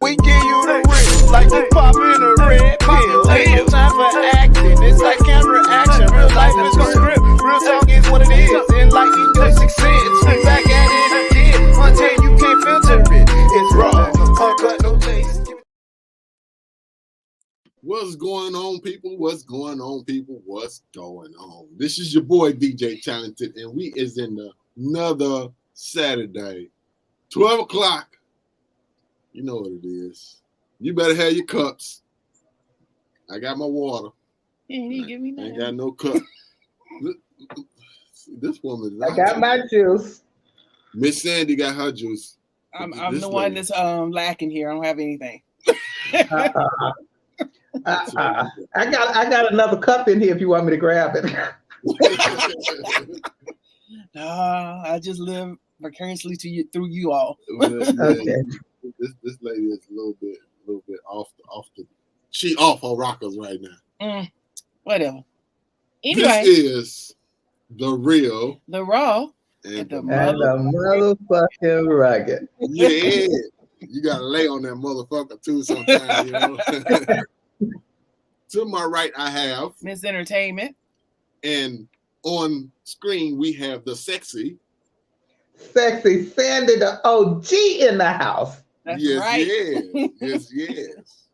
We give you the real, like you popping a red pill. Ain't no time for acting, it's like camera action. Real life is a script, real talk is what it is. Enlighten your 6 sense, we back at it again. Until you can't filter it, it's raw, uncut, no taste. What's going on, people? What's going on, people? What's going on? This is your boy, DJ Talented, and we is in another Saturday, 12 o'clock. You know what it is. You better have your cups. I got my water. You give me that. I ain't got no cup. This woman. I got my juice. Miss Sandy got her juice. I'm the one that's lacking here. I don't have anything. I got another cup in here if you want me to grab it. No, I just live vicariously through you all. Okay. This lady is a little bit off the. She off her rockers right now. Whatever. Anyway, this is the real, the raw, and the motherfucking rugged. Yeah, you gotta lay on that motherfucker too sometimes, you know. To my right, I have Miss Entertainment, and on screen we have the sexy Sandy, the OG in the house. That's yes, right. yes.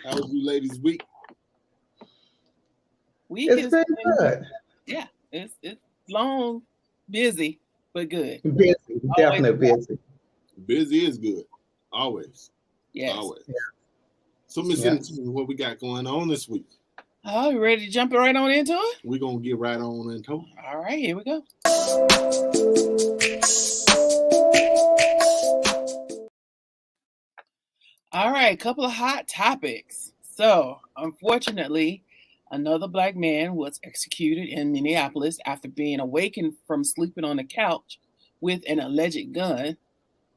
How was you ladies' week? Week It's is been good. Yeah, it's long, busy, but good. Busy, definitely busy. Busy is good, always. Yes. Always. Yeah. So, Miss Entertainment, what we got going on this week? Oh, you ready to jump right on into it? We're gonna get right on into it. All right, here we go. All right, a couple of hot topics. So, unfortunately, another black man was executed in Minneapolis after being awakened from sleeping on the couch with an alleged gun.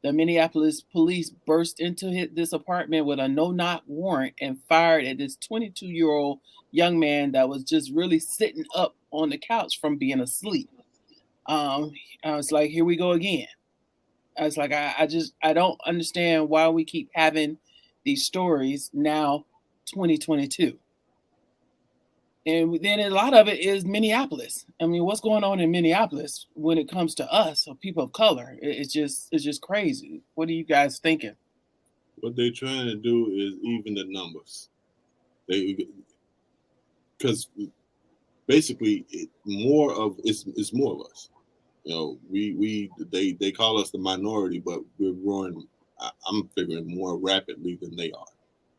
The Minneapolis police burst into this apartment with a no-knock warrant and fired at this 22-year-old young man that was just really sitting up on the couch from being asleep. I was like, here we go again. I was like, I don't understand why we keep having these stories now, 2022. And then a lot of it is Minneapolis. I mean, what's going on in Minneapolis when it comes to us or people of color? It's just crazy. What are you guys thinking? What they're trying to do is even the numbers. Because basically, it's more of us. You know, they call us the minority, but we're growing. I'm figuring more rapidly than they are.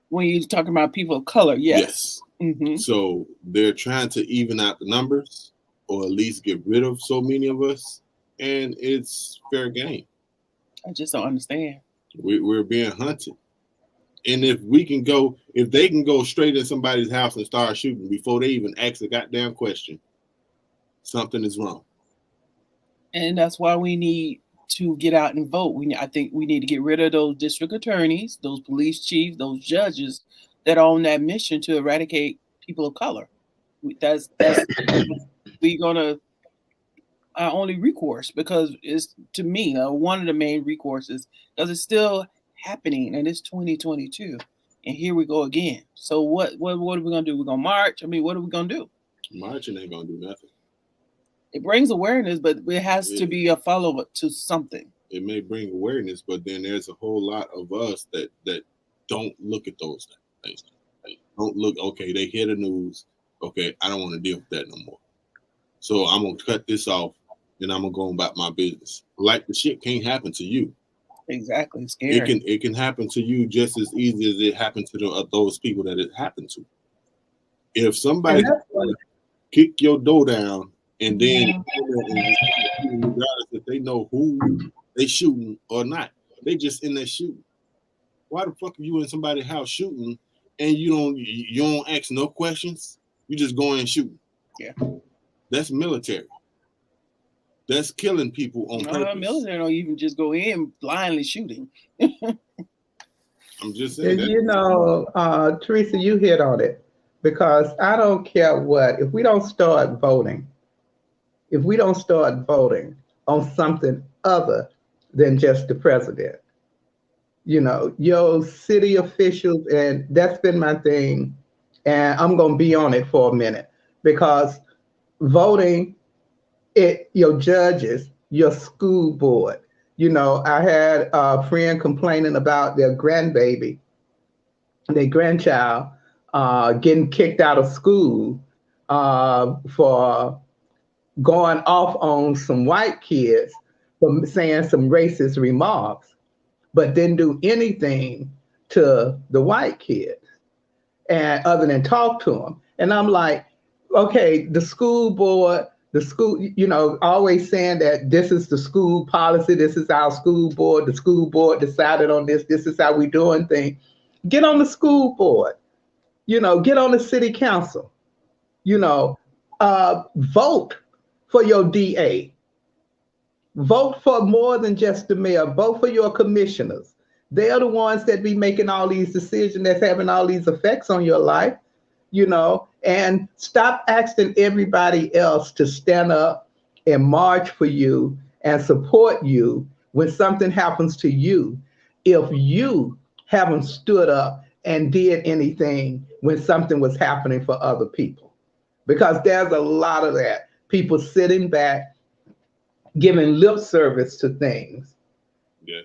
When you're talking about people of color, yes. Mm-hmm. So they're trying to even out the numbers, or at least get rid of so many of us, and it's fair game. I just don't understand. We're being hunted, and if they can go straight in somebody's house and start shooting before they even ask a goddamn question, something is wrong. And that's why we need to get out and vote. I think we need to get rid of those district attorneys, those police chiefs, those judges that are on that mission to eradicate people of color. That's we're gonna our only recourse, because it's, to me, one of the main recourses, because it's still happening and it's 2022, and here we go again. So what are we gonna do? We're gonna march? I mean, what are we gonna do? Marching ain't gonna do nothing. It brings awareness, but it has to be a follow-up to something. It may bring awareness, but then there's a whole lot of us that don't look at those things. They don't look, okay, they hear the news. Okay, I don't want to deal with that no more. So I'm going to cut this off and I'm going to go about my business. Like, the shit can't happen to you. Exactly. It's scary. It can happen to you just as easy as it happened to those people that it happened to. If somebody kick your door down, and then regardless if they know who they shooting or not, they just in there shooting. Why the fuck are you in somebody's house shooting and you don't ask no questions? You just go in and shoot. Yeah. That's military. That's killing people on purpose. Military don't even just go in blindly shooting. I'm just saying. You know, Teresa, you hit on it, because I don't care what, if we don't start voting on something other than just the president, your city officials, and that's been my thing. And I'm going to be on it for a minute because voting, your judges, your school board. I had a friend complaining about their grandbaby, their grandchild, getting kicked out of school for going off on some white kids for saying some racist remarks, but didn't do anything to the white kids and other than talk to them. And I'm like, okay, the school board, the school, always saying that this is the school policy, this is our school board, the school board decided on this, this is how we doing things. Get on the school board, get on the city council, vote for your DA. Vote for more than just the mayor. Vote for your commissioners. They're the ones that be making all these decisions that's having all these effects on your life, and stop asking everybody else to stand up and march for you and support you when something happens to you if you haven't stood up and did anything when something was happening for other people. Because there's a lot of that. People sitting back, giving lip service to things,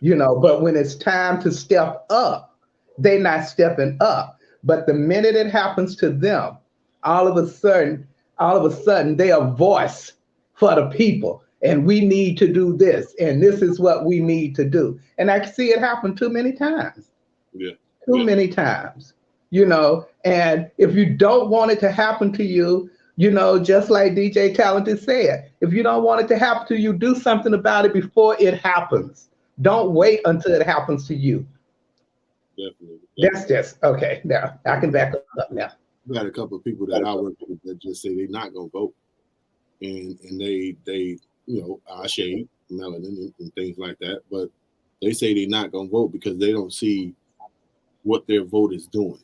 but when it's time to step up, they're not stepping up. But the minute it happens to them, all of a sudden, they are voice for the people. And we need to do this. And this is what we need to do. And I see it happen too many times. Too many times, and if you don't want it to happen to you, just like DJ Talented said, if you don't want it to happen to you, do something about it before it happens. Don't wait until it happens to you. Definitely. That's just, okay, now I can back up now. We got a couple of people that I work with that just say they're not going to vote. And they I shade, melanin and things like that, but they say they're not going to vote because they don't see what their vote is doing.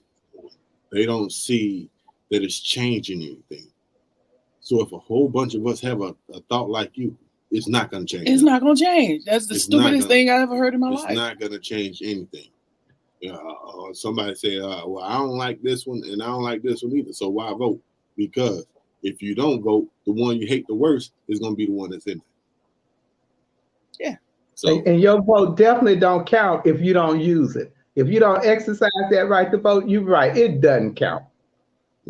They don't see that it's changing anything. So if a whole bunch of us have a thought like you, it's not going to change. It's not going to change. That's the stupidest thing I ever heard in my life. It's not going to change anything. Somebody say, well, I don't like this one and I don't like this one either. So why vote? Because if you don't vote, the one you hate the worst is going to be the one that's in there. Yeah. So, and your vote definitely don't count if you don't use it. If you don't exercise that right to vote, you're right. It doesn't count.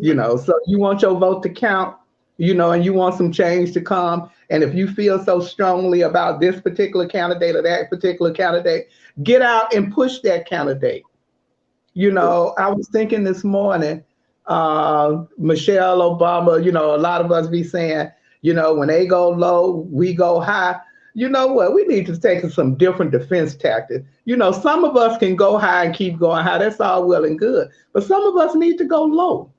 So you want your vote to count, and you want some change to come. And if you feel so strongly about this particular candidate or that particular candidate, get out and push that candidate. I was thinking this morning, Michelle Obama, a lot of us be saying, when they go low, we go high. You know what? We need to take some different defense tactics. Some of us can go high and keep going high. That's all well and good. But some of us need to go low.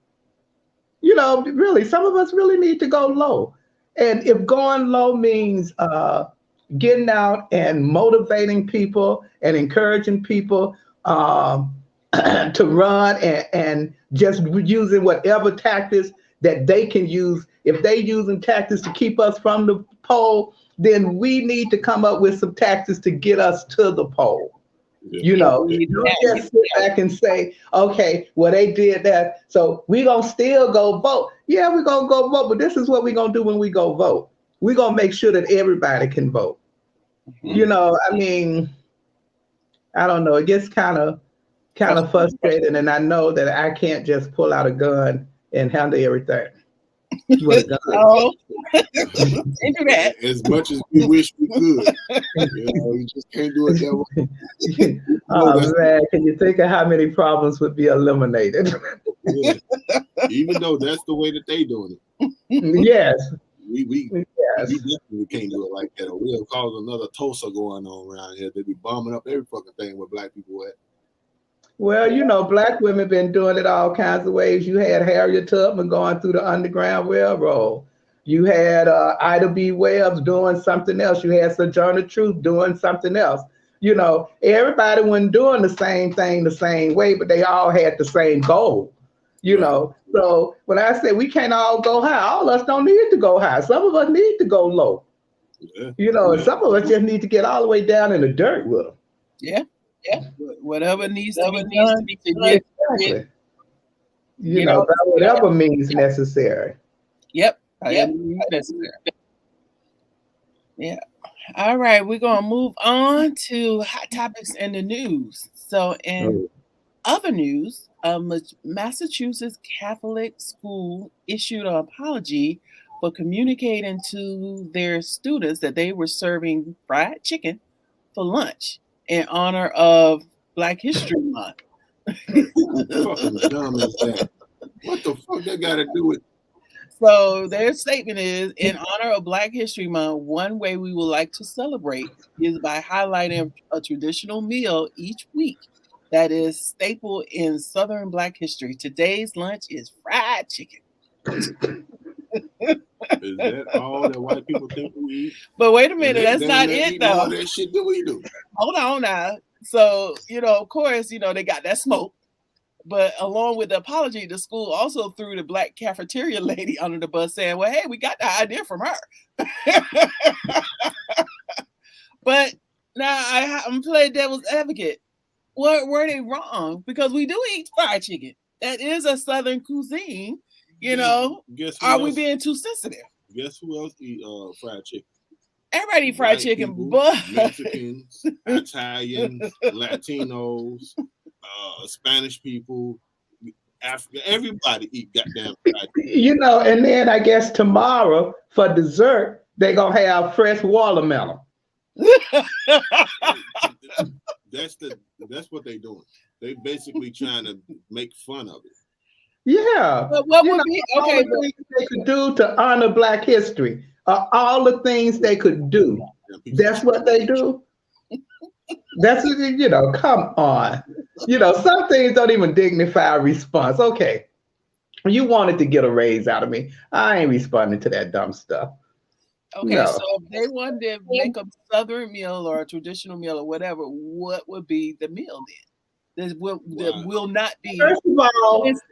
Really, some of us really need to go low. And if going low means getting out and motivating people and encouraging people to run and just using whatever tactics that they can use, if they using tactics to keep us from the poll, then we need to come up with some tactics to get us to the poll. You don't just sit back and say, okay, well, they did that, so we're going to still go vote. Yeah, we're going to go vote, but this is what we're going to do when we go vote. We're going to make sure that everybody can vote. Mm-hmm. I don't know. It gets kind of frustrating, and I know that I can't just pull out a gun and handle everything. Oh, can't do that. As much as we wish we could, you just can't do it that way. Oh man, can you think of how many problems would be eliminated? Yeah. Even though that's the way that they doing it. Yes. We definitely can't do it like that. Or we'll cause another Tulsa going on around here. They be bombing up every fucking thing where black people at. Well, black women been doing it all kinds of ways. You had Harriet Tubman going through the Underground Railroad. You had Ida B. Wells doing something else. You had Sojourner Truth doing something else. Everybody wasn't doing the same thing the same way, but they all had the same goal. So when I say we can't all go high, all of us don't need to go high. Some of us need to go low. Yeah. And some of us just need to get all the way down in the dirt with them. Yeah. Whatever needs to be done to get Exactly. get out. By whatever means necessary. Yep. Necessary. Yeah. All right, we're gonna move on to hot topics in the news. So, in other news, Massachusetts Catholic school issued an apology for communicating to their students that they were serving fried chicken for lunch in honor of Black History Month. Fucking dumb is that? What the fuck that got to do with? So their statement is, in honor of Black History Month, one way we would like to celebrate is by highlighting a traditional meal each week that is staple in Southern Black history. Today's lunch is fried chicken. Is that all that white people think we eat? But wait a minute, that's not it though. All that shit that we do. Hold on now. So, of course, they got that smoke. But along with the apology, the school also threw the Black cafeteria lady under the bus saying, well, hey, we got the idea from her. But now I'm playing devil's advocate. Were they wrong? Because we do eat fried chicken. That is a Southern cuisine. Are we being too sensitive? Guess who else eat fried chicken? Everybody eat fried chicken, people, but Mexicans, Italians, Latinos, Spanish people, Africa, everybody eat goddamn fried chicken. And then I guess tomorrow for dessert, they're gonna have fresh watermelon. That's what they're doing. They basically trying to make fun of it. Yeah. But what would be okay? All the things they could do to honor Black history. All the things they could do. That's what they do. That's come on. Some things don't even dignify a response. Okay. You wanted to get a raise out of me. I ain't responding to that dumb stuff. Okay, so if they wanted to make a Southern meal or a traditional meal or whatever, what would be the meal then? That will not be.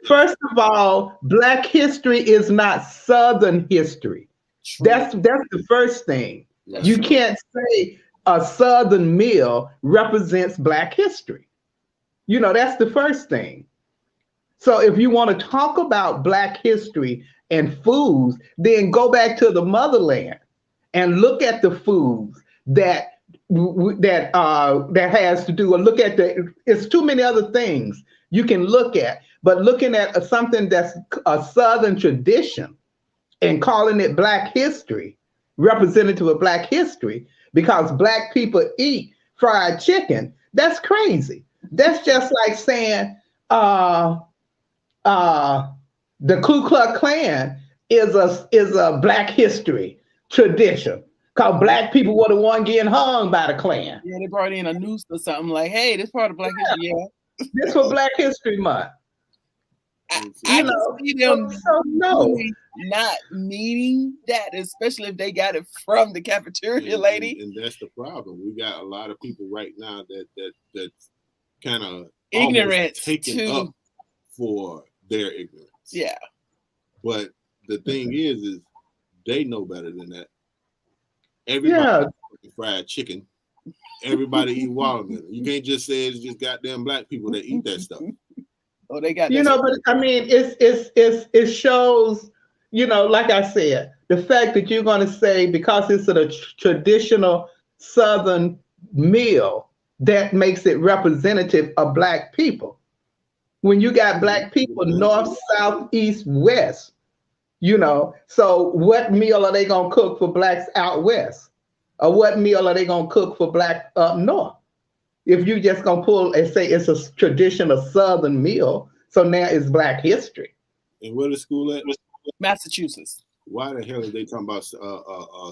First of all, Black history is not Southern history. True. That's the first thing. You can't say a Southern meal represents Black history. That's the first thing. So if you want to talk about Black history and foods, then go back to the motherland and look at the foods that has to do, or look at it's too many other things you can look at, but looking at something that's a Southern tradition and calling it Black history, representative of Black history, because Black people eat fried chicken, that's crazy. That's just like saying the Ku Klux Klan is a Black history tradition, because Black people were the one getting hung by the Klan. Yeah, they brought in a noose or something like, hey, this part of Black history, yeah. This for Black History Month. I can see them really not meaning that, especially if they got it from the cafeteria lady. And that's the problem. We got a lot of people right now that kind of ignorant taken up for their ignorance. Yeah. But the thing is they know better than that. Everybody eat fried chicken. Everybody eat watermelon. You can't just say it's just goddamn Black people that eat that stuff. Oh, they got but I mean, it shows, like I said, the fact that you're going to say because it's a traditional Southern meal, that makes it representative of Black people. When you got Black people north, south, east, west, so what meal are they going to cook for Blacks out west? Or what meal are they going to cook for Black up north? If you just going to pull and say it's a traditional Southern meal, so now it's Black history. And where the school at? Massachusetts. Why the hell are they talking about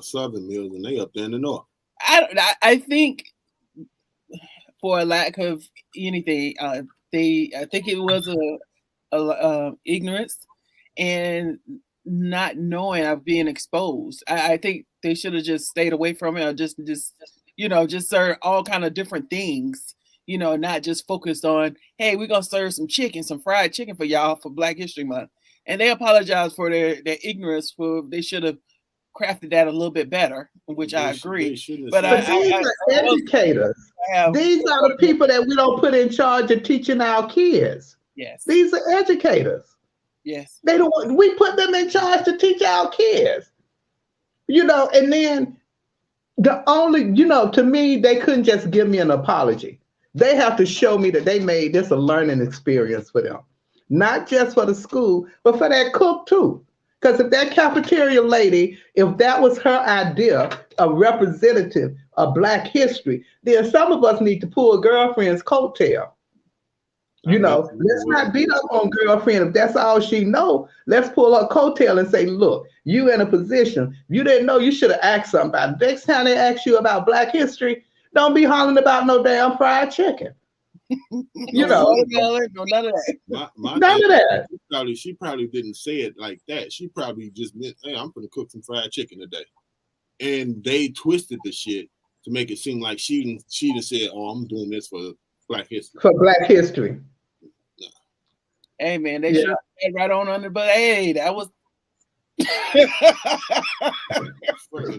Southern meals and they up there in the north? I think for a lack of anything, I think it was a ignorance and not knowing of being exposed. I think they should have just stayed away from it, or just serve all kind of different things, not just focused on, hey, we're gonna serve some fried chicken for y'all for Black History Month. And they apologize for their ignorance. They should have crafted that a little bit better, which I agree. But these are educators. These are the people that we don't put in charge of teaching our kids. Yes. These are educators. Yes. They don't. We put them in charge to teach our kids. You know, and then the only, you know, to me, they couldn't just give me an apology. They have to show me that they made this a learning experience for them. Not just for the school, but for that cook too. Because if that cafeteria lady, if that was her idea, a representative of Black history, then some of us need to pull a girlfriend's coattail. You know, let's not beat up on girlfriend if that's all she know. Let's pull her coattail and say, look, you in a position, you didn't know, you should have asked somebody. Next time they ask you about Black history, don't be hollering about no damn fried chicken. You know, none of that. None of that. She probably didn't say it like that. She probably just meant, hey, I'm gonna cook some fried chicken today. And they twisted the shit to make it seem like she just said, oh, I'm doing this for Black history. For Black history. Hey man, they should have had right on under, but hey, that was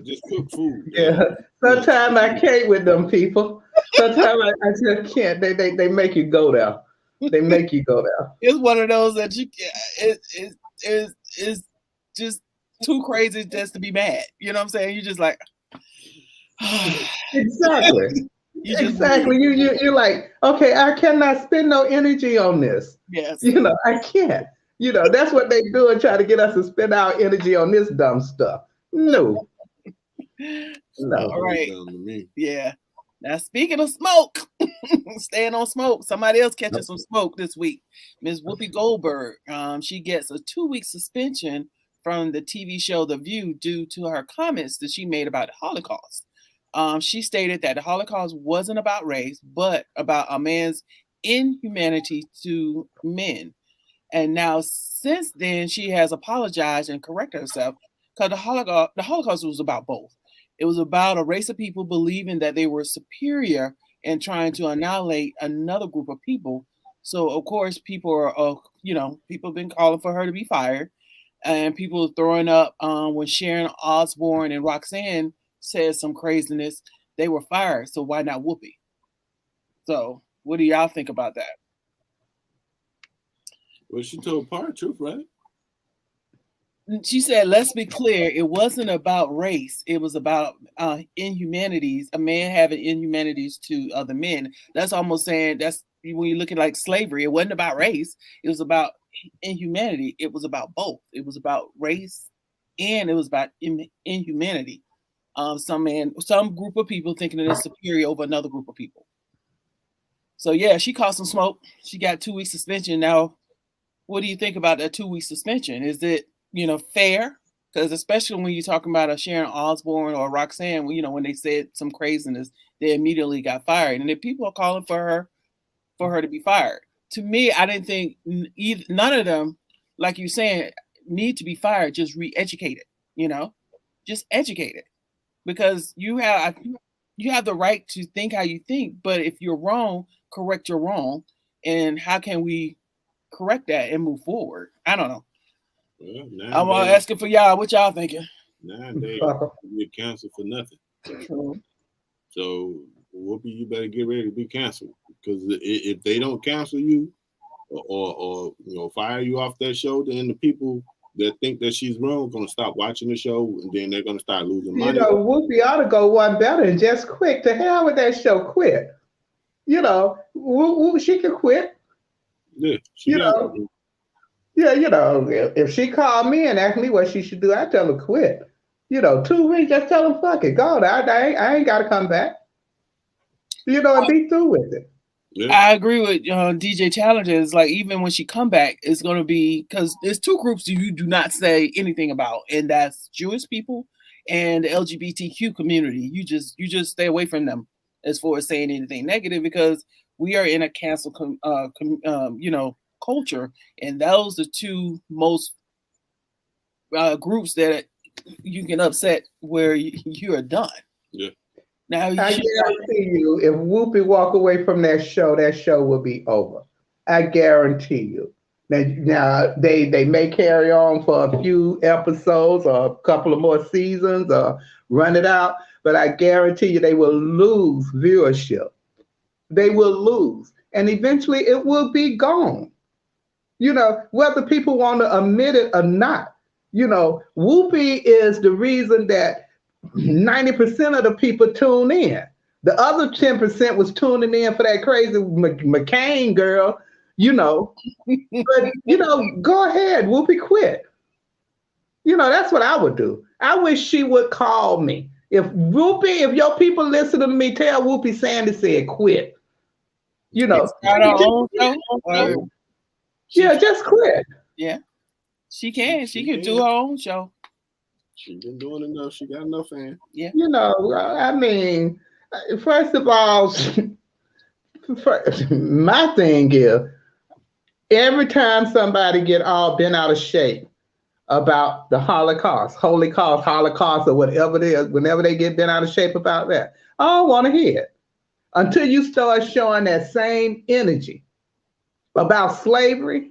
just cook food. Yeah. Sometimes I can't with them people. Sometimes I just can't. They make you go there. They make you go there. It's one of those that you it's just too crazy just to be mad. You know what I'm saying? You just like exactly. You're like, okay, I cannot spend no energy on this. Yes. You know, I can't. You know, that's what they do and try to get us to spend our energy on this dumb stuff. No. All right. Yeah. Now, speaking of smoke, staying on smoke, somebody else catching some smoke this week. Ms. Whoopi Goldberg, she gets a 2-week suspension from the TV show The View due to her comments that she made about the Holocaust. She stated that the Holocaust wasn't about race, but about a man's inhumanity to men. And now, since then, she has apologized and corrected herself because the Holocaust was about both. It was about a race of people believing that they were superior and trying to annihilate another group of people. So, of course, people have been calling for her to be fired, and people throwing up when Sharon Osbourne and Roxanne said some craziness, they were fired. So why not Whoopi? So what do y'all think about that? Well, she told part of truth, right? She said, let's be clear, it wasn't about race. It was about inhumanities, a man having inhumanities to other men. That's almost saying, that's when you look at like slavery, it wasn't about race. It was about inhumanity. It was about both. It was about race and it was about inhumanity. Some group of people thinking that it's superior over another group of people. So yeah, she caught some smoke. She got 2 weeks suspension. Now, what do you think about that 2 week suspension? Is it, fair? Because especially when you're talking about a Sharon Osbourne or Roxanne, when they said some craziness, they immediately got fired. And if people are calling for her to be fired, to me, I didn't think none of them, like you're saying, need to be fired. Just re-educated, just educated. Because you have the right to think how you think, but if you're wrong, correct your wrong. And how can we correct that and move forward? I don't know. Well, I'm asking for y'all. What y'all thinking? Nowadays, you get canceled for nothing. True. So, Whoopi, you better get ready to be canceled, because if they don't cancel you or fire you off that show, then the people that think that she's wrong going to stop watching the show, and then they're going to start losing money. Whoopi ought to go one better and just quit. To hell with that show, quit. She can quit. Yeah, if she called me and asked me what she should do, I'd tell her quit. 2 weeks, just tell her fuck it, go. I ain't got to come back. And be through with it. Yeah. I agree with DJ Challenges. Like, even when she come back, it's going to be, because there's two groups you do not say anything about, and that's Jewish people and the LGBTQ community. You just stay away from them as far as saying anything negative, because we are in a cancel culture, and those are two most groups that you can upset where you are done. Yeah. Now, I guarantee you, if Whoopi walk away from that show will be over. I guarantee you. Now they may carry on for a few episodes or a couple of more seasons or run it out, but I guarantee you they will lose viewership. They will lose, and eventually it will be gone. Whether people want to admit it or not. Whoopi is the reason that 90% of the people tune in. The other 10% was tuning in for that crazy McCain girl. But go ahead, Whoopi, quit. That's what I would do. I wish she would call me. If your people listen to me, tell Whoopi Sandi said quit. Start her own show. Just quit. Yeah, she can. She can do her own show. She's been doing enough. She got enough fans. Yeah. I mean, first of all, my thing is, every time somebody get all bent out of shape about the Holocaust, or whatever it is, whenever they get bent out of shape about that, I don't want to hear it. Until you start showing that same energy about slavery,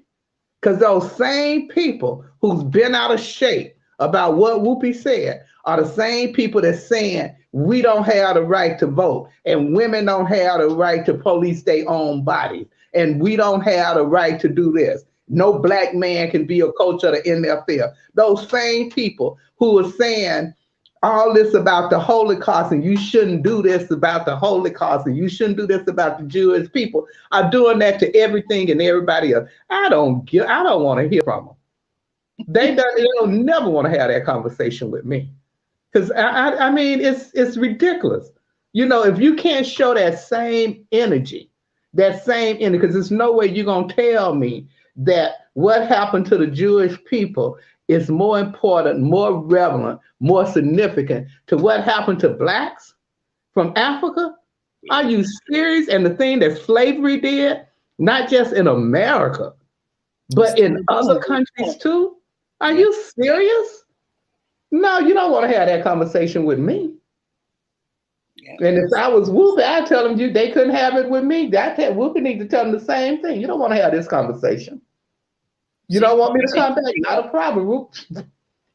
because those same people who's been out of shape about what Whoopi said are the same people that's saying we don't have the right to vote and women don't have the right to police their own bodies and we don't have the right to do this. No black man can be a coach of the NFL. Those same people who are saying all this about the Holocaust and you shouldn't do this about the Holocaust and you shouldn't do this about the Jewish people are doing that to everything and everybody else. I don't want to hear from them. They'll never want to have that conversation with me. Because I mean, it's ridiculous. If you can't show that same energy, because there's no way you're going to tell me that what happened to the Jewish people is more important, more relevant, more significant to what happened to blacks from Africa. Are you serious? And the thing that slavery did, not just in America, but in other countries too? Are you serious? No, you don't want to have that conversation with me. Yeah. And if I was Whoopi, I'd tell them they couldn't have it with me. Whoopi need to tell them the same thing. You don't want to have this conversation. You don't want me to come back? Not a problem, Whoopi.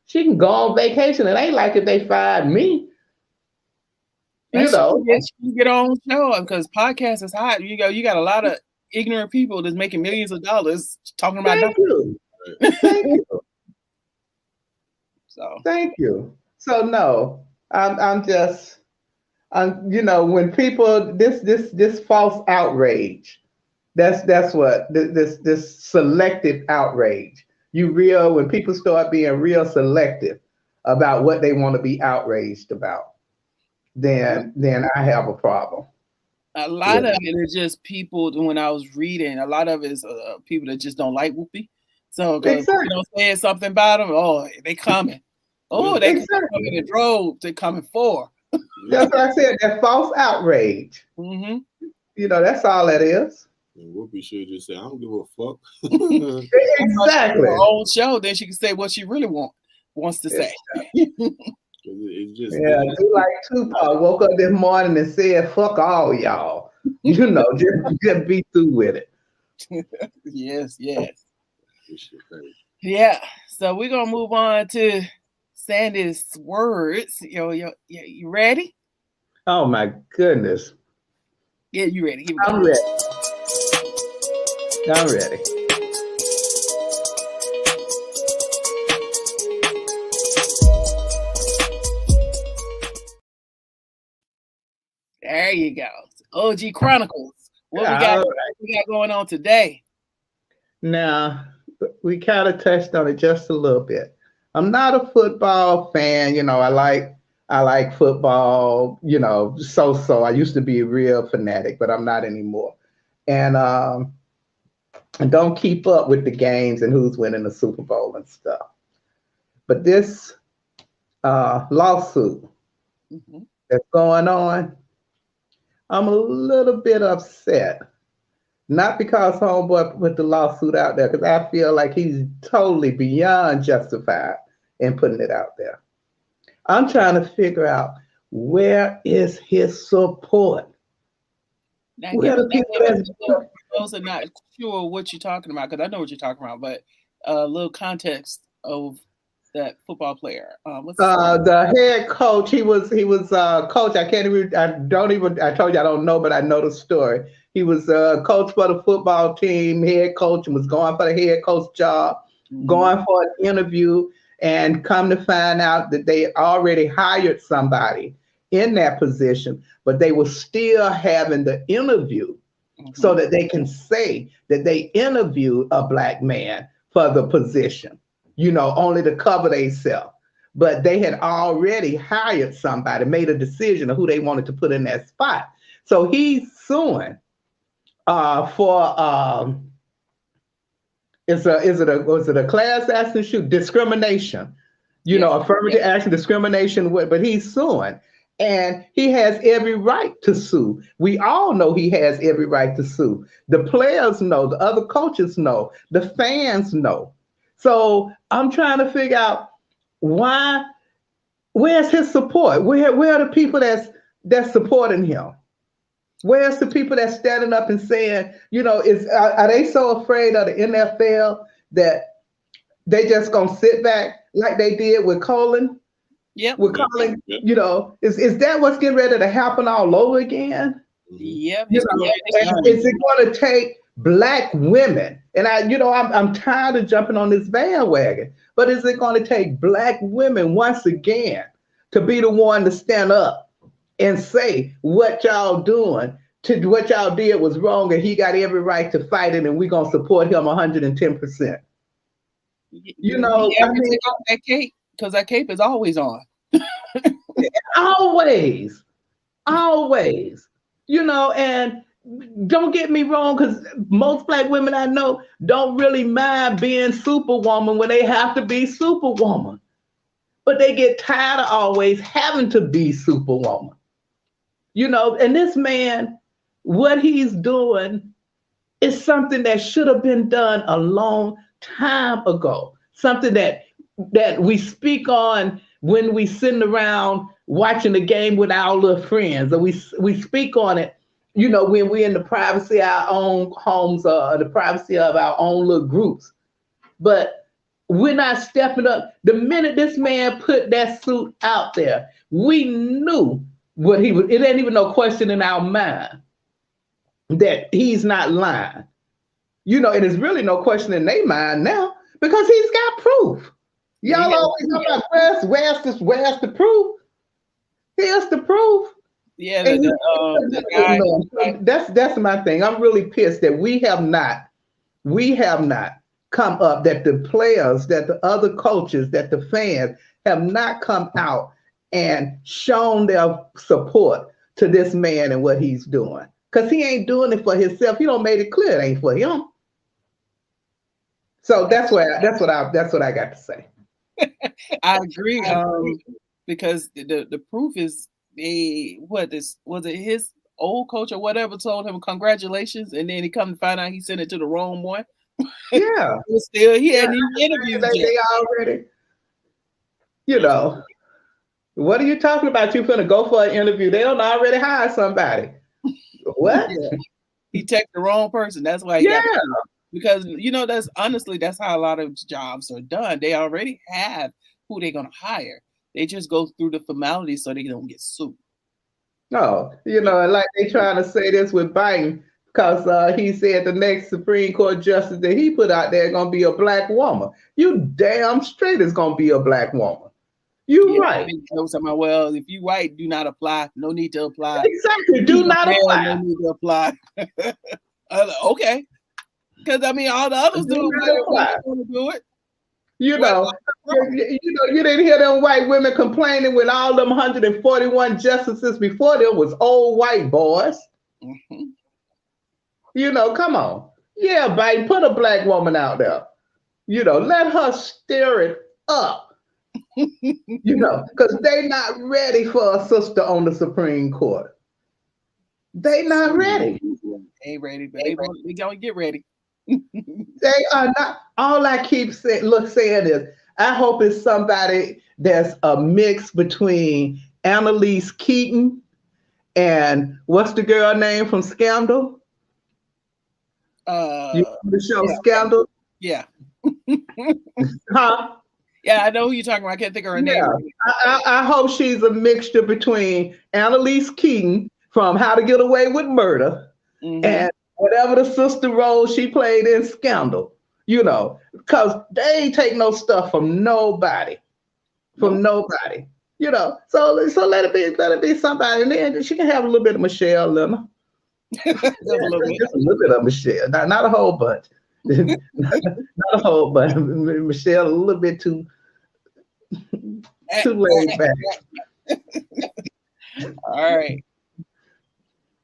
She can go on vacation. It ain't like if they fired me. She can get on show because podcast is hot. You got a lot of ignorant people that's making millions of dollars talking about Thank you. Thank you. So thank you. So no, I'm when people this false outrage, that's what this selective outrage. When people start being real selective about what they want to be outraged about, then I have a problem. A lot of it is just people. When I was reading, a lot of it is people that just don't like Whoopi. So exactly. Saying something about them, they coming. Oh, they coming in droves. They coming for. That's what I said. That false outrage. Mm-hmm. That's all that is. And Whoopi should just say, "I don't give a fuck." Exactly. Her own show, then she can say what she really wants to say. It's just do like Tupac woke up this morning and said, "Fuck all y'all." Just be through with it. Yes. Yeah. So we're gonna move on to Sandi's words. You ready? Oh my goodness. Yeah, you ready? I'm ready. I'm ready. There you go. OG Chronicles. What we got going on today? Now, we kind of touched on it just a little bit. I'm not a football fan. I like football, so. I used to be a real fanatic, but I'm not anymore. And don't keep up with the games and who's winning the Super Bowl and stuff. But this lawsuit that's going on, I'm a little bit upset. Not because homeboy put the lawsuit out there, because I feel like he's totally beyond justified in putting it out there. I'm trying to figure out, where is his support? Where the people those are not sure what you're talking about, because I know what you're talking about, but a little context of that football player. What's his name? The head coach, he was coach. I can't even. I told you I don't know, but I know the story. He was coach for the football team, head coach, and was going for the head coach job, going for an interview, and come to find out that they had already hired somebody in that position, but they were still having the interview so that they can say that they interviewed a black man for the position, only to cover themselves. But they had already hired somebody, made a decision of who they wanted to put in that spot. So he's suing for was it a class action suit? Discrimination, affirmative action discrimination, but he's suing. And he has every right to sue. We all know he has every right to sue. The players know, the other coaches know, the fans know. So I'm trying to figure out where's his support? Where are the people that's supporting him? Where's the people that's standing up and saying, are they so afraid of the NFL that they just gonna sit back like they did with Colin? Yep. With Colin, is that what's getting ready to happen all over again? Yep. Is it going to take black women? And I'm tired of jumping on this bandwagon, but is it going to take black women once again to be the one to stand up and say what y'all doing, what y'all did was wrong, and he got every right to fight it, and we're going to support him 110%? That cape, because that cape is always on. always. And don't get me wrong, because most black women I know don't really mind being superwoman when they have to be superwoman. But they get tired of always having to be superwoman. And this man, what he's doing is something that should have been done a long time ago. Something that we speak on when we sitting around watching the game with our little friends, or we speak on it, when we're in the privacy of our own homes or the privacy of our own little groups. But we're not stepping up. The minute this man put that suit out there, we knew what he was. It ain't even no question in our mind that he's not lying. And there's really no question in their mind now, because he's got proof. Y'all always talk about where's the proof? Here's the proof. Yeah, the guy. That's my thing. I'm really pissed that we have not come up, that the players, that the other coaches, that the fans have not come out and shown their support to this man and what he's doing. Because he ain't doing it for himself. He don't made it clear it ain't for him. So that's what I got to say. I agree. Because the proof is was it his old coach or whatever told him congratulations, and then he come to find out he sent it to the wrong one. Yeah. He hadn't even interviewed yet. They already, what are you talking about? You finna go for an interview. They don't already hire somebody. What? Yeah. He texted the wrong person. That's why he got it. Because that's how a lot of jobs are done. They already have who they're gonna hire. They just go through the formalities so they don't get sued. No, and like they trying to say this with Biden, because he said the next Supreme Court justice that he put out there is gonna be a black woman. You damn straight is gonna be a black woman. You right. Well, if you white, do not apply. No need to apply. Exactly. Do not apply. No need to apply. Okay. Because all the others do it. You didn't hear them white women complaining when all them 141 justices before them was old white boys. Mm-hmm. Come on. Yeah, Biden, put a black woman out there. Let her stir it up. Because they not ready for a sister on the Supreme Court. They not ready. Ain't ready, but they gonna get ready. They are not. All I keep saying is, I hope it's somebody that's a mix between Annalise Keaton and what's the girl name from Scandal? You know the show Scandal? Yeah. Huh? Yeah, I know who you're talking about. I can't think of her name. I hope she's a mixture between Annalise Keaton from How to Get Away with Murder and whatever the sister role she played in Scandal. You know, because they ain't take no stuff from nobody. Nobody. You know, so let it be somebody, and then she can have a little bit of Michelle in her. Just a little bit of Michelle, not a whole bunch. Not a whole bunch. Michelle a little bit too laid back. All right.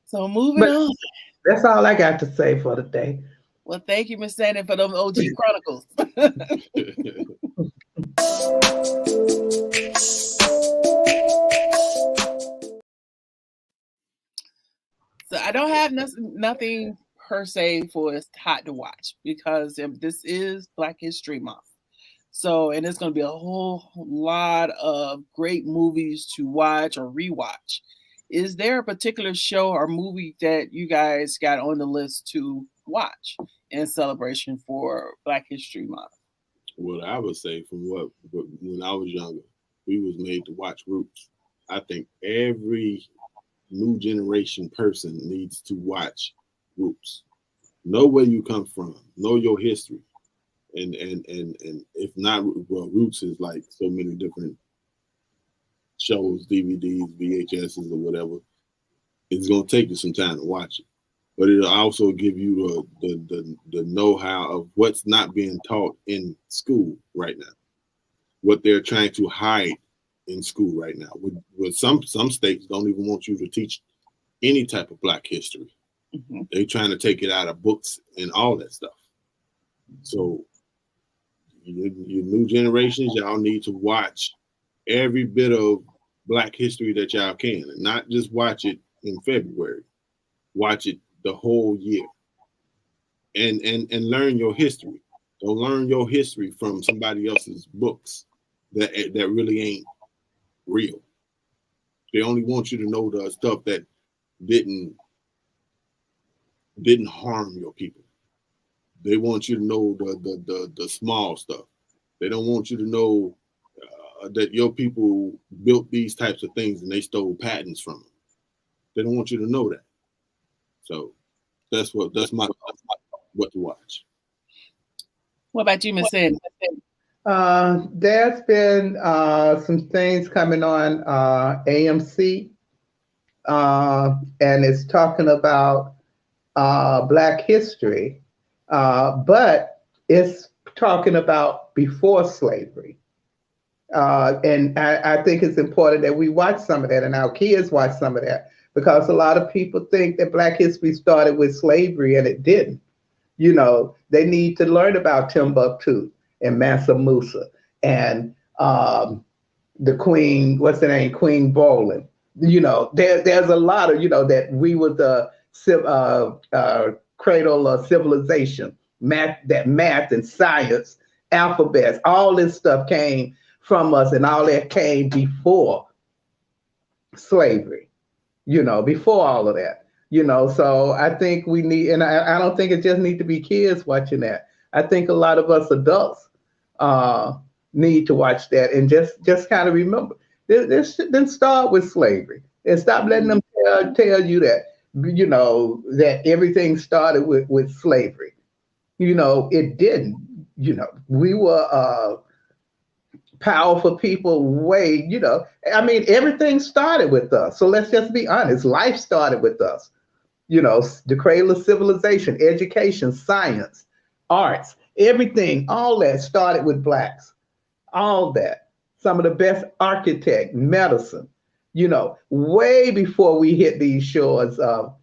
So moving on. That's all I got to say for today. Well, thank you, Miss Sandi, for them OG Chronicles. So I don't have nothing per se for it's hot to watch because this is Black History Month. So, and it's going to be a whole lot of great movies to watch or rewatch. Is there a particular show or movie that you guys got on the list to watch in celebration for Black History Month? Well, I would say from when I was younger, we was made to watch Roots. I think every new generation person needs to watch Roots. Know where you come from. Know your history. And if not, well, Roots is like so many different shows, DVDs, VHSs, or whatever. It's gonna take you some time to watch it, but it'll also give you the know-how of what's not being taught in school right now, what they're trying to hide in school right now. With some states don't even want you to teach any type of Black history. They're trying to take it out of books and all that stuff. So your new generations, y'all need to watch every bit of Black history that y'all can, and not just watch it in February. Watch it the whole year, and learn your history. Don't learn your history from somebody else's books that really ain't real. They only want you to know the stuff that didn't harm your people. They want you to know the small stuff. They don't want you to know that your people built these types of things and they stole patents from them. They don't want you to know that. So that's what to watch. What about you, Miss Sandi? There's been some things coming on AMC, and it's talking about Black history, but it's talking about before slavery. And I think it's important that we watch some of that and our kids watch some of that, because a lot of people think that Black history started with slavery and it didn't. You know, they need to learn about Timbuktu and Mansa Musa and the Queen, what's her name, Queen Bolan. You know, there's a lot of, you know, that we were the cradle of civilization, math and science, alphabets, all this stuff came from us, and all that came before slavery, you know, before all of that, you know. So I think we need, and I don't think it just need to be kids watching that. I think a lot of us adults need to watch that and just kind of remember this didn't start with slavery, and stop letting them tell you that, you know, that everything started with slavery. You know, it didn't. You know, we were powerful people way, you know, I mean, everything started with us. So let's just be honest. Life started with us. You know, the cradle of civilization, education, science, arts, everything, all that started with Blacks. All that. Some of the best architect, medicine, you know, way before we hit these shores of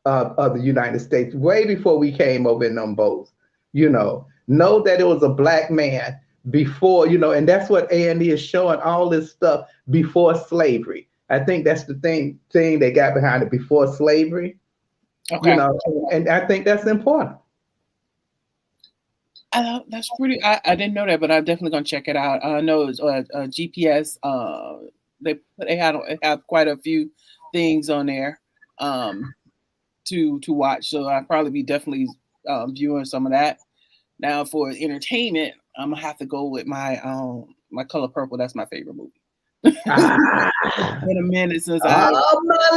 the United States, way before we came over in them boats, you know that it was a Black man before, you know, and that's what A&E is showing, all this stuff before slavery. I think that's the thing they got behind it, before slavery. Okay. You know, and I think that's important. That's pretty. I didn't know that, but I'm definitely gonna check it out. I know it's GPS. They have quite a few things on there to watch, so I'll probably be definitely viewing some of that. Now for entertainment, I'm gonna have to go with my Color Purple. That's my favorite movie. Ah, Been a minute since I all my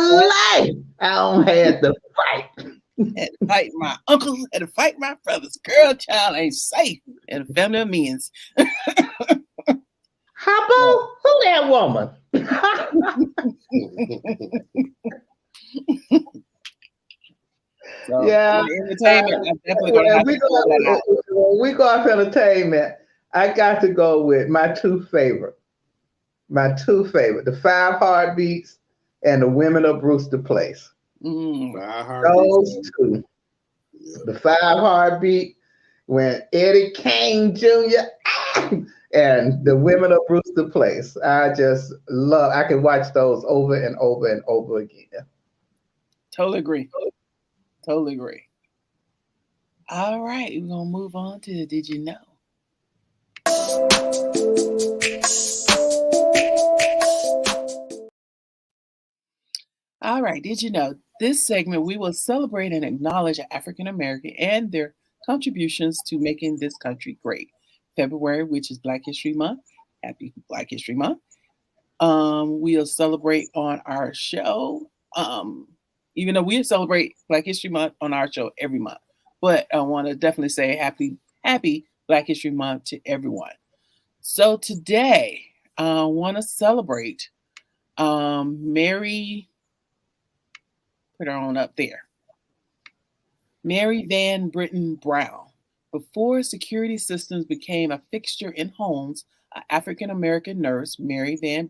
life, I don't had to fight. had to fight my uncles, had to fight my brothers. Girl, child ain't safe in a family of men's. Hoppo, who that woman? So, Yeah. entertainment, I'm definitely gonna have to pull that out. When we go off entertainment, I got to go with my two favorite. The Five Heartbeats and the Women of Brewster Place. Mm. Those two. The Five Heartbeat, when Eddie Kane Jr. and the Women of Brewster Place. I can watch those over and over and over again. Totally agree. All right, we're gonna move on to Did You Know? All right, did you know? This segment we will celebrate and acknowledge African American and their contributions to making this country great. February, which is Black History Month. Happy Black History Month. We'll celebrate on our show. Even though we celebrate Black History Month on our show every month. But I want to definitely say happy Black History Month to everyone. So today, I want to celebrate Mary, put her on up there, Mary Van Britton Brown. Before security systems became a fixture in homes, an African-American nurse, Mary Van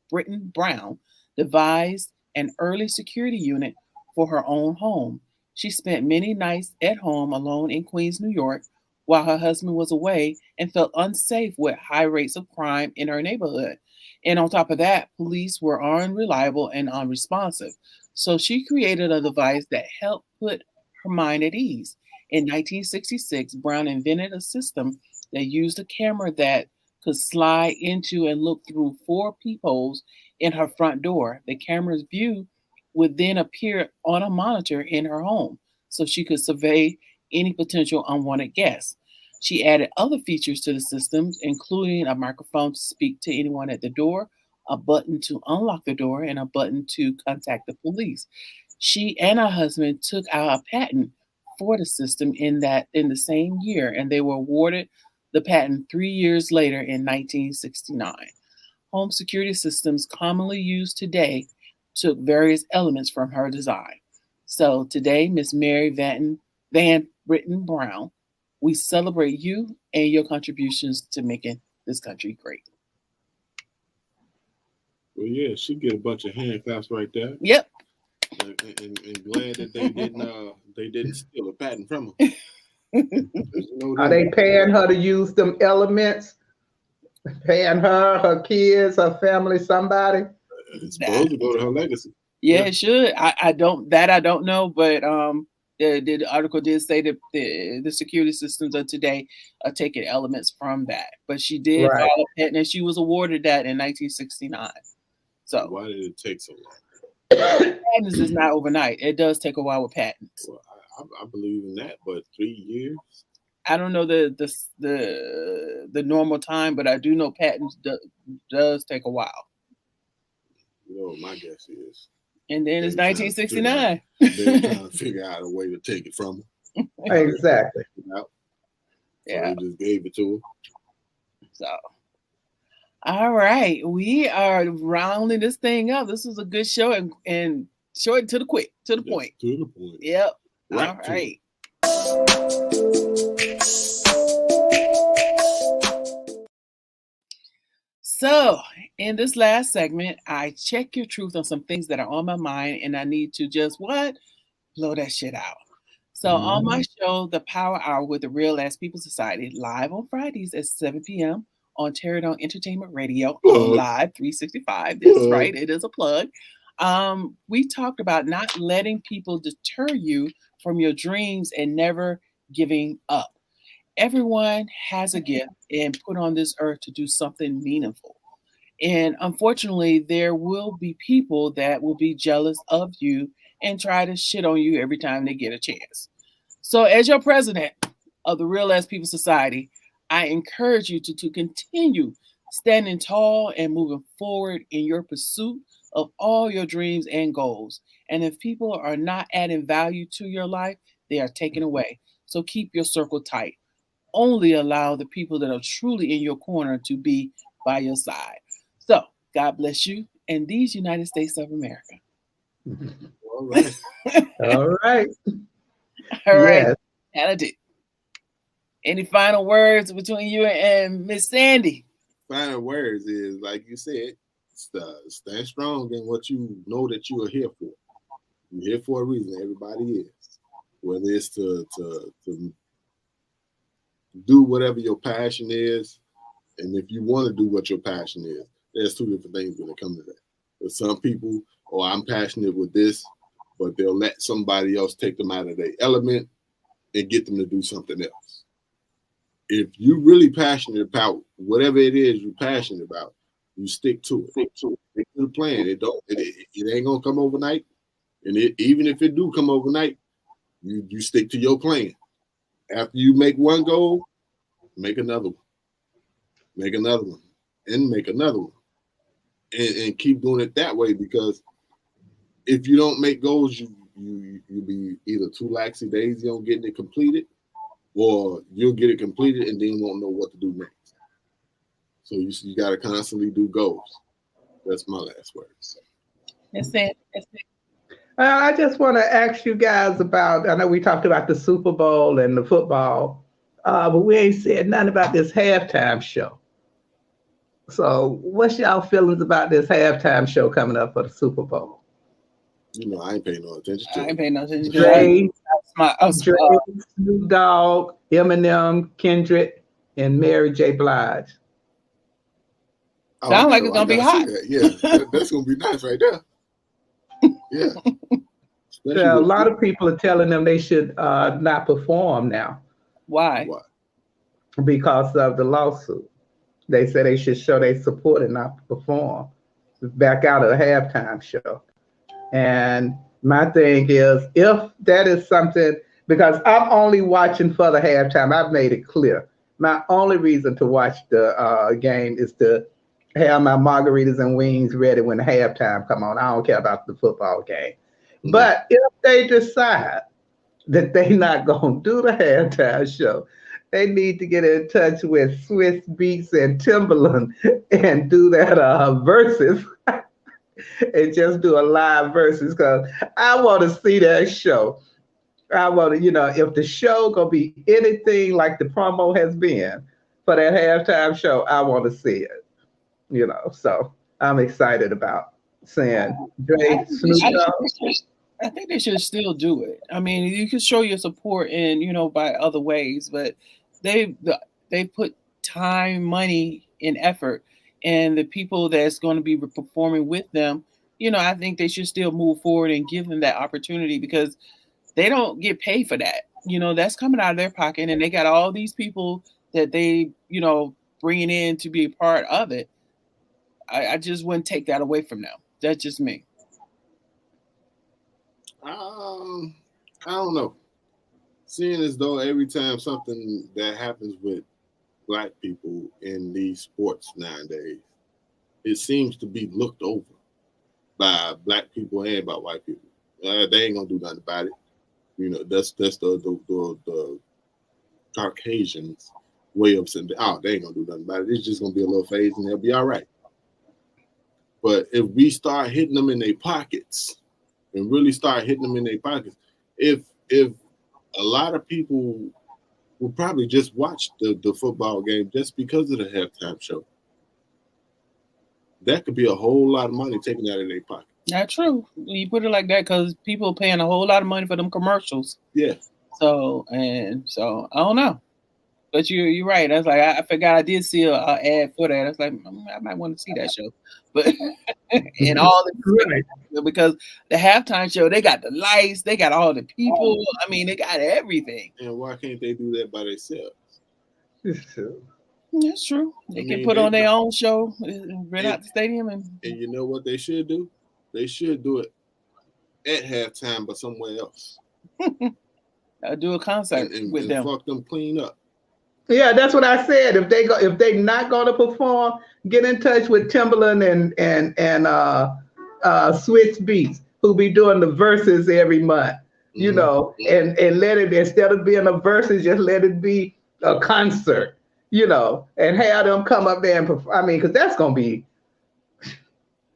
Britton Brown, devised an early security unit for her own home. She spent many nights at home alone in Queens, New York, while her husband was away and felt unsafe with high rates of crime in her neighborhood. And on top of that, police were unreliable and unresponsive. So she created a device that helped put her mind at ease. In 1966, Brown invented a system that used a camera that could slide into and look through 4 peepholes in her front door. The camera's view would then appear on a monitor in her home so she could survey any potential unwanted guests. She added other features to the system, including a microphone to speak to anyone at the door, a button to unlock the door, and a button to contact the police. She and her husband took out a patent for the system in the same year, and they were awarded the patent 3 years later in 1969. Home security systems commonly used today took various elements from her design. So today, Miss Mary Van Britton Brown, we celebrate you and your contributions to making this country great. Well, yeah, she get a bunch of hand claps right there. Yep. And glad that they didn't steal a patent from her. Are they paying her to use them elements? Paying her kids, her family, somebody? It's supposed to go to her legacy. Yeah, it should. I don't know, but the article did say that the security systems of today are taking elements from that. But she did file a patent, and she was awarded that in 1969. So why did it take so long? Patents is not overnight. It does take a while with patents. Well, I believe in that, but 3 years. I don't know the normal time, but I do know patents does take a while. You know what my guess is. And then it's 1969. They're trying to figure out a way to take it from them. Exactly. So yeah. they just gave it to her. So, all right, we are rounding this thing up. This was a good show and short and to the point. To the point. Yep. Right. All right. So, in this last segment, I check your truth on some things that are on my mind, and I need to just blow that shit out. So, on my show, The Power Hour with the Real Ass People Society, live on Fridays at 7 p.m. on Terradon Entertainment Radio, on Live 365. That's right, it is a plug. We talked about not letting people deter you from your dreams and never giving up. Everyone has a gift and put on this earth to do something meaningful. And unfortunately, there will be people that will be jealous of you and try to shit on you every time they get a chance. So, as your president of the Real Ass People Society, I encourage you to continue standing tall and moving forward in your pursuit of all your dreams and goals. And if people are not adding value to your life, they are taken away. So keep your circle tight. Only allow the people that are truly in your corner to be by your side. So, God bless you and these United States of America. All right. All right. All right. Yes. Hannah, any final words between you and Miss Sandy? Final words is, like you said, stand strong in what you know that you are here for. You're here for a reason. Everybody is. Whether it's to do whatever your passion is, and if you want to do what your passion is, there's two different things when it comes to that. There's some people, I'm passionate with this, but they'll let somebody else take them out of their element and get them to do something else. If you're really passionate about whatever it is you're passionate about, you stick to it. Stick to the plan. It ain't gonna come overnight. And even if it do come overnight, you stick to your plan. After you make one goal, make another one. Make another one. And make another one. And keep doing it that way, because if you don't make goals, you'll be either too laxy-daisy on getting it completed, or you'll get it completed and then won't know what to do next. So you got to constantly do goals. That's my last words. That's it. I just want to ask you guys about, I know we talked about the Super Bowl and the football, but we ain't said nothing about this halftime show. So what's y'all feelings about this halftime show coming up for the Super Bowl? I ain't paying no attention to it. I ain't paying no attention to Dre, it. Snoop Dogg, Eminem, Kendrick, and Mary J. Blige. Sound like it's gonna be hot. Yeah, that's gonna be nice right there. Yeah. A lot of people are telling them they should not perform now. Why? Because of the lawsuit. They say they should show their support and not perform. Back out of the halftime show. And my thing is, if that is something, because I'm only watching for the halftime, I've made it clear. My only reason to watch the game is to have my margaritas and wings ready when the halftime come on. I don't care about the football game. Mm-hmm. But if they decide that they're not going to do the halftime show, they need to get in touch with Swiss Beats and Timberland and do that verses. And just do a live versus, because I want to see that show. I want to, if the show gonna be anything like the promo has been for that halftime show, I want to see it. So I'm excited about seeing Dre, Snoop Dogg. I think they should still do it. I mean, you can show your support by other ways, but they put time, money, and effort. And the people that's going to be performing with them, I think they should still move forward and give them that opportunity, because they don't get paid for that. That's coming out of their pocket, and they got all these people that they, bringing in to be a part of it. I just wouldn't take that away from them. That's just me. I don't know. Seeing as though every time something that happens with Black people in these sports nowadays, it seems to be looked over by Black people and by white people. They ain't gonna do nothing about it. That's the Caucasians way of saying, they ain't gonna do nothing about it. It's just gonna be a little phase and they'll be all right. But if we start hitting them in their pockets and really start hitting them in their pockets, if a lot of people will probably just watch the football game just because of the halftime show, that could be a whole lot of money taken out of their pocket. Not true. You put it like that because people are paying a whole lot of money for them commercials. Yeah. So I don't know. But you're right. I was like, I forgot I did see an ad for that. I was like, I might want to see that show. But and all the because the halftime show, they got the lights, they got all the people. I mean, they got everything. And why can't they do that by themselves? That's true. They can put on their own show, rent out the stadium, and you know what they should do? They should do it at halftime, but somewhere else. Do a concert with them. Fuck them clean up. Yeah, that's what I said. If they not gonna perform, get in touch with Timberland and Switch Beats, who be doing the verses every month. You know, and let it, instead of being a verses, just let it be a concert. You know, and have them come up there and perform. I mean, because that's gonna be.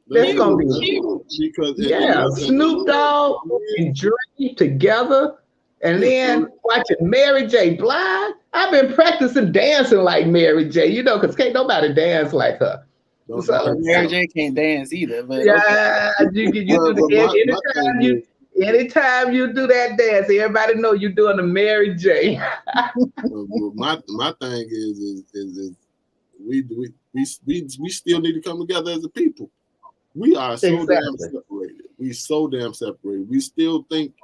That's gonna be because Snoop Dogg and Dre together, and then watching Mary J. Blige. I've been practicing dancing like Mary J. You know, because can't nobody dance like her. So Mary J. can't dance either. But yeah, you do anytime you do that dance, everybody know you're doing a Mary J. my thing is we still need to come together as a people. We are so damn separated. We so damn separated. We still think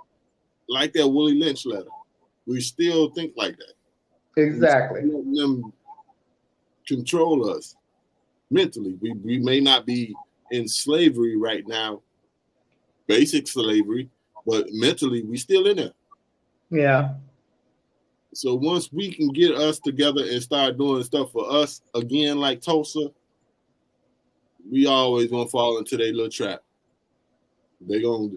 like that Willie Lynch letter. We still think like that. Exactly. Letting them control us mentally. We may not be in slavery right now, basic slavery, but mentally we still in there. Yeah. So once we can get us together and start doing stuff for us again, like Tulsa, we always gonna fall into their little trap. This gonna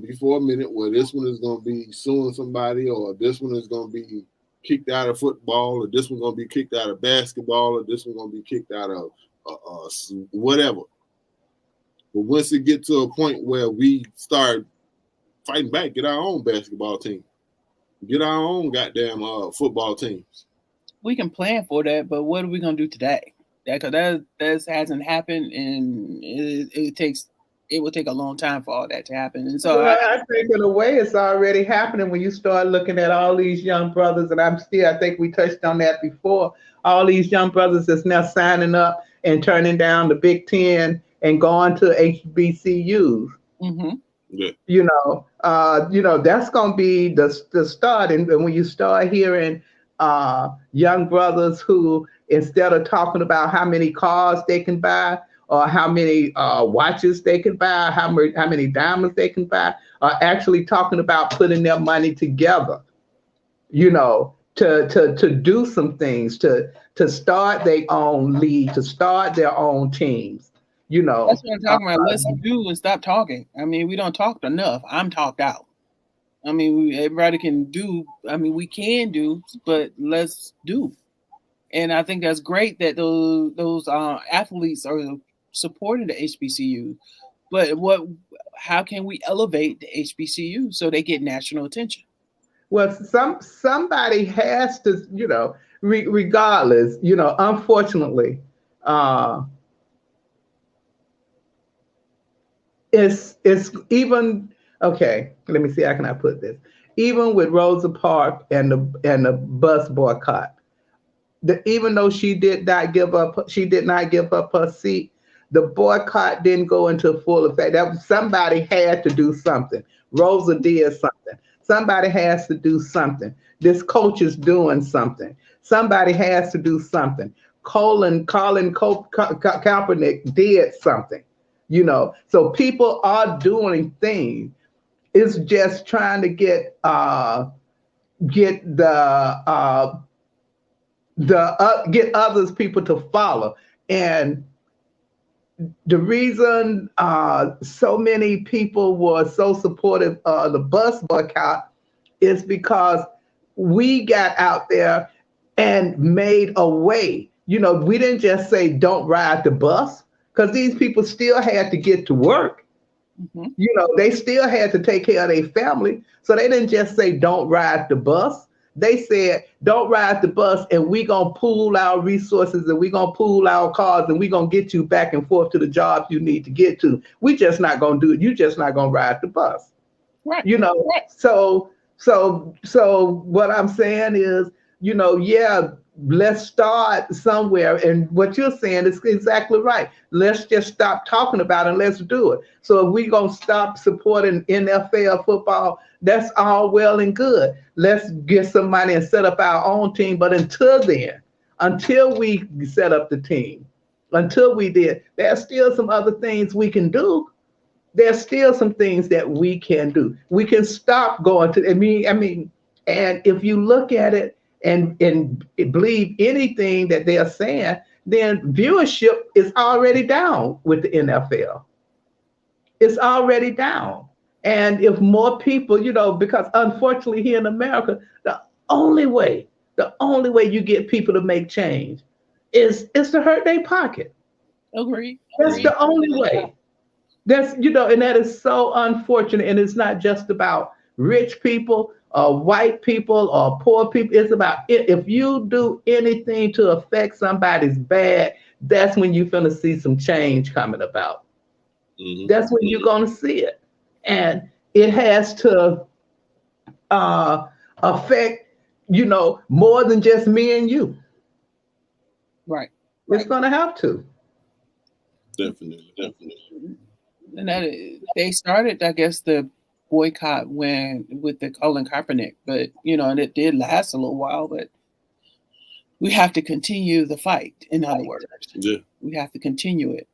be for a minute, where this one is gonna be suing somebody, or this one is gonna be kicked out of football, or this one's gonna be kicked out of basketball, or this one's gonna be kicked out of whatever. But once it get to a point where we start fighting back, get our own basketball team, get our own goddamn football teams. We can plan for that, but what are we gonna do today? Because that hasn't happened, and it will take a long time for all that to happen. And so I think in a way it's already happening when you start looking at all these young brothers, and I think we touched on that before, all these young brothers that's now signing up and turning down the Big Ten and going to HBCUs. Mm-hmm. Yeah. You know, that's going to be the start. And when you start hearing young brothers who, instead of talking about how many cars they can buy, or how many watches they can buy, how many diamonds they can buy, are actually talking about putting their money together, you know, to do some things, to start their own league, to start their own teams, you know. That's what I'm talking about. Let's do and stop talking. I mean, we don't talk enough. I'm talked out. I mean, everybody can do. I mean, we can do, but let's do. And I think that's great that those athletes are supporting the HBCU, but how can we elevate the HBCU so they get national attention? Well, somebody has to, you know, regardless, you know, unfortunately, it's even, okay, let me see, how can I put this? Even with Rosa Parks and the bus boycott, even though she did not give up her seat, the boycott didn't go into full effect. Somebody had to do something. Rosa did something. Somebody has to do something. This coach is doing something. Somebody has to do something. Colin Kaepernick did something. You know, so people are doing things. It's just trying to get others people to follow. And the reason so many people were so supportive of the bus boycott is because we got out there and made a way. You know, we didn't just say don't ride the bus, because these people still had to get to work. Mm-hmm. You know, they still had to take care of their family. So they didn't just say don't ride the bus. They said, don't ride the bus, and we're going to pool our resources, and we're going to pool our cars, and we're going to get you back and forth to the jobs you need to get to. We're just not going to do it. You're just not going to ride the bus. Right. You know, right. So what I'm saying is, you know, yeah, let's start somewhere. And what you're saying is exactly right. Let's just stop talking about it and let's do it. So if we're going to stop supporting NFL football, that's all well and good. Let's get some money and set up our own team. But until then, until we set up the team, until we did, there's still some other things we can do. there's still some things that we can do. We can stop going to, and if you look at it and believe anything that they're saying, then viewership is already down with the NFL. It's already down. And if more people, because unfortunately here in America, the only way you get people to make change is to hurt their pocket. Agree. That's the only way. That's, and that is so unfortunate. And it's not just about rich people or white people or poor people. It's about if you do anything to affect somebody's bad, that's when you're going to see some change coming about. Mm-hmm. That's when you're going to see it. And it has to affect, more than just me and you. Right. It's going to have to. Definitely. And they started, I guess, the boycott with the Colin Kaepernick, but and it did last a little while. But we have to continue the fight. In other words, we have to continue it,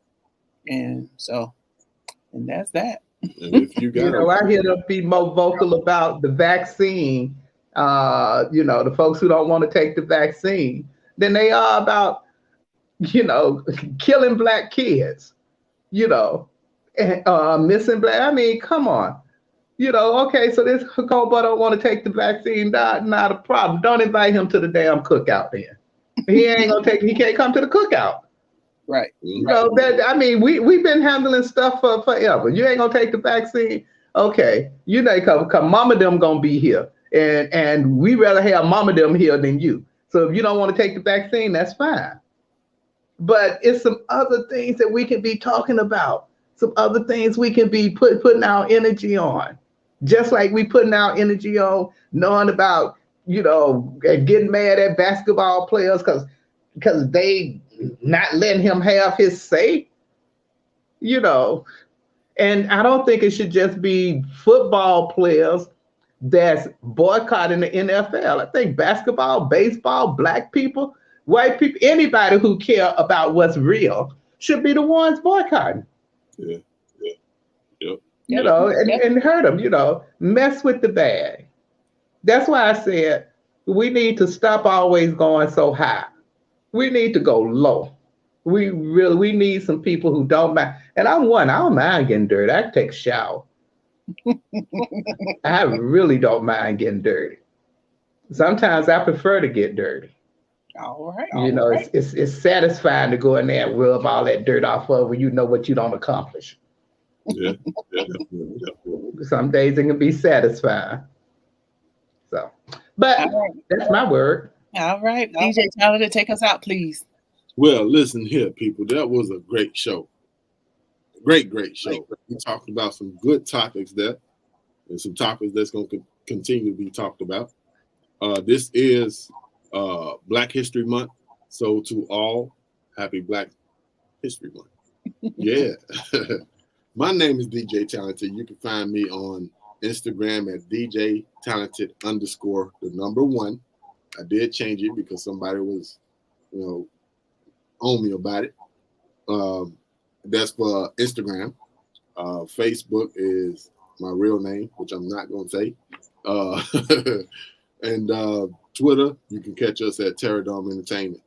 and that's that. And if you got, I hear them be more vocal about the vaccine. The folks who don't want to take the vaccine than they are about, killing black kids. Missing black. I mean, come on. Okay, so this Kobo don't want to take the vaccine. Not a problem. Don't invite him to the damn cookout then. He can't come to the cookout. Right. We've been handling stuff for forever. You ain't gonna take the vaccine. Okay. Cause mama them gonna be here. And we rather have mama them here than you. So if you don't want to take the vaccine, that's fine. But it's some other things that we can be talking about. Some other things we can be putting our energy on. Just like we putting our energy on knowing about, getting mad at basketball players because they not letting him have his say, And I don't think it should just be football players that's boycotting the NFL. I think basketball, baseball, black people, white people, anybody who care about what's real should be the ones boycotting. Yeah. And hurt them, mess with the bag. That's why I said we need to stop always going so high. We need to go low. We need some people who don't mind. And I'm one, I don't mind getting dirty. I can take a shower. I really don't mind getting dirty. Sometimes I prefer to get dirty. All right. It's satisfying to go in there and rub all that dirt off of when you know what you don't accomplish. Yeah. Some days it can be satisfying. So, but that's my word. All right. DJ Talented, take us out, please. Well, listen here, people. That was a great show. Great show. We talked about some good topics there and some topics that's going to continue to be talked about. This is Black History Month. So to all, happy Black History Month. Yeah. My name is DJ Talented. You can find me on Instagram at DJ Talented _1. I did change it because somebody was, on me about it. That's for Instagram. Facebook is my real name, which I'm not going to say. And Twitter, you can catch us at Terror Dome Entertainment.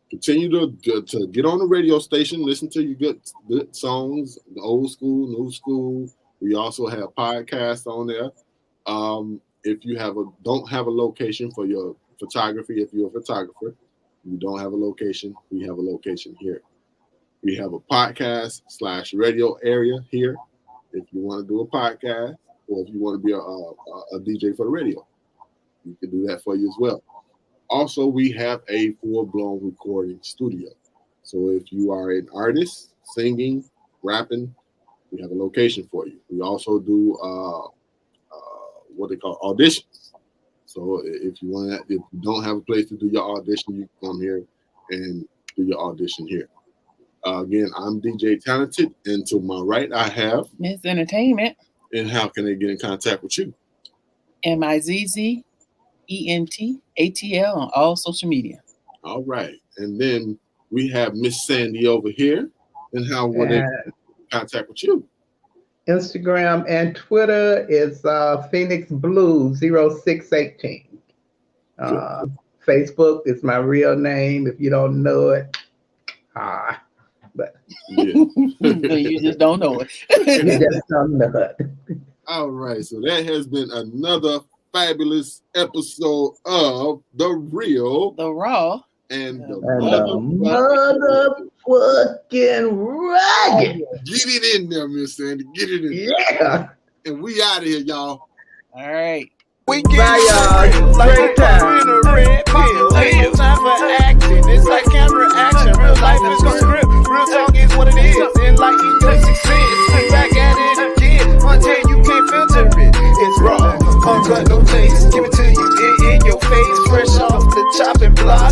Continue to get on the radio station, listen to your good songs, the old school, new school. We also have podcasts on there. If you don't have a location for your photography, if you're a photographer, you don't have a location, we have a location here. We have a podcast / radio area here. If you want to do a podcast or if you want to be a DJ for the radio, we can do that for you as well. Also, we have a full-blown recording studio. So if you are an artist, singing, rapping, we have a location for you. We also do what they call auditions. So if you don't have a place to do your audition, you can come here and do your audition here. Again, I'm DJ Talented, and to my right, I have Miss Entertainment. And how can they get in contact with you? MIZZENTATL on all social media. All right. And then we have Miss Sandy over here. And how will they contact with you? Instagram and Twitter is Phoenix Blue 0618. Facebook is my real name. If you don't know it, but you just don't know it. you just don't know it. All right, so that has been another fabulous episode of The Real, The Raw, and the motherfucking ragged. Get it in there, Miss Sandy. Get it in there. Yeah. And we out of here, y'all. all right. We Bye, y'all. like Great a time. pop in a red pill. Ain't no time for acting. It's like camera action. Real life is a script. Real talk is what it is. Enlighten your success. Back at it again. Until you can't filter it. It's raw. Uncut, no taste. Give it to you in your face. Fresh off the chopping block.